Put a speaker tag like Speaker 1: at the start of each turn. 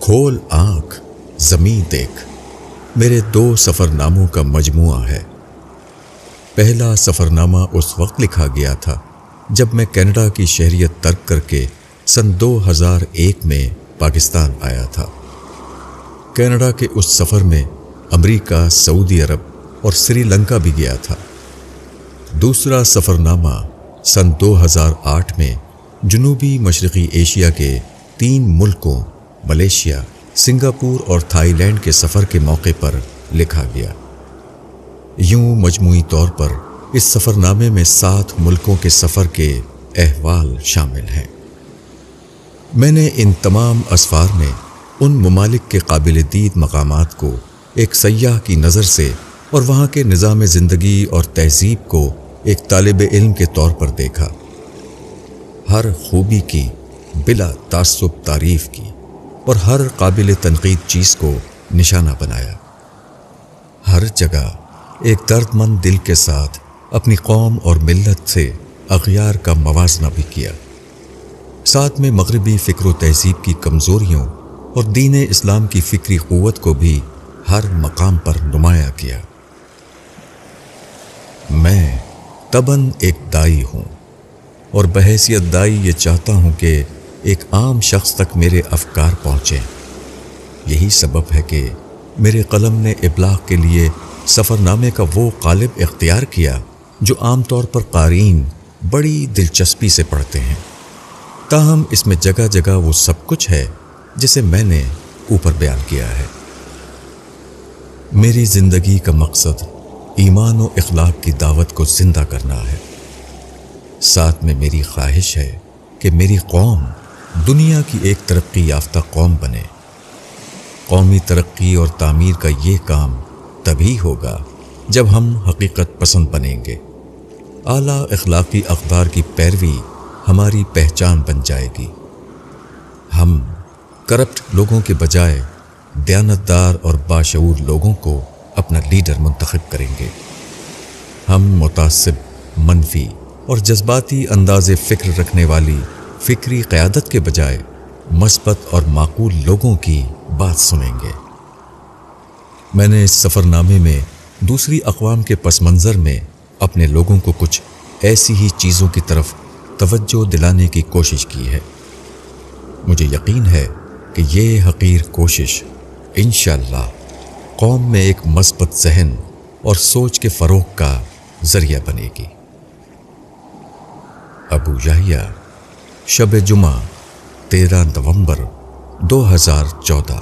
Speaker 1: کھول آنکھ زمیں دیکھ میرے 2 سفرناموں کا مجموعہ ہے۔ پہلا سفرنامہ اس وقت لکھا گیا تھا جب میں کینیڈا کی شہریت ترک کر کے سن 2001 میں پاکستان آیا تھا۔ کینیڈا کے اس سفر میں امریکہ، سعودی عرب اور سری لنکا بھی گیا تھا۔ دوسرا سفرنامہ سن 2008 میں جنوبی مشرقی ایشیا کے 3 ملکوں ملیشیا، سنگاپور اور تھائی لینڈ کے سفر کے موقع پر لکھا گیا۔ یوں مجموعی طور پر اس سفرنامے میں 7 ملکوں کے سفر کے احوال شامل ہیں۔ میں نے ان تمام اسفار میں ان ممالک کے قابل دید مقامات کو ایک سیاح کی نظر سے اور وہاں کے نظام زندگی اور تہذیب کو ایک طالب علم کے طور پر دیکھا۔ ہر خوبی کی بلا تعصب تعریف کی اور ہر قابل تنقید چیز کو نشانہ بنایا۔ ہر جگہ ایک درد مند دل کے ساتھ اپنی قوم اور ملت سے اغیار کا موازنہ بھی کیا، ساتھ میں مغربی فکر و تہذیب کی کمزوریوں اور دین اسلام کی فکری قوت کو بھی ہر مقام پر نمایاں کیا۔ میں طبعاً ایک دائی ہوں اور بحیثیت دائی یہ چاہتا ہوں کہ ایک عام شخص تک میرے افکار پہنچیں۔ یہی سبب ہے کہ میرے قلم نے ابلاغ کے لیے سفرنامے کا وہ قالب اختیار کیا جو عام طور پر قارئین بڑی دلچسپی سے پڑھتے ہیں، تاہم اس میں جگہ جگہ وہ سب کچھ ہے جسے میں نے اوپر بیان کیا ہے۔ میری زندگی کا مقصد ایمان و اخلاق کی دعوت کو زندہ کرنا ہے۔ ساتھ میں میری خواہش ہے کہ میری قوم دنیا کی ایک ترقی یافتہ قوم بنے۔ قومی ترقی اور تعمیر کا یہ کام تبھی ہوگا جب ہم حقیقت پسند بنیں گے۔ اعلیٰ اخلاقی اقدار کی پیروی ہماری پہچان بن جائے گی۔ ہم کرپٹ لوگوں کے بجائے دیانتدار اور باشعور لوگوں کو اپنا لیڈر منتخب کریں گے۔ ہم متعصب، منفی اور جذباتی انداز فکر رکھنے والی فکری قیادت کے بجائے مثبت اور معقول لوگوں کی بات سنیں گے۔ میں نے اس سفرنامے میں دوسری اقوام کے پس منظر میں اپنے لوگوں کو کچھ ایسی ہی چیزوں کی طرف توجہ دلانے کی کوشش کی ہے۔ مجھے یقین ہے کہ یہ حقیر کوشش انشاءاللہ قوم میں ایک مثبت ذہن اور سوچ کے فروغ کا ذریعہ بنے گی۔ ابو یحییٰ، شب جمعہ 13 نومبر 2014۔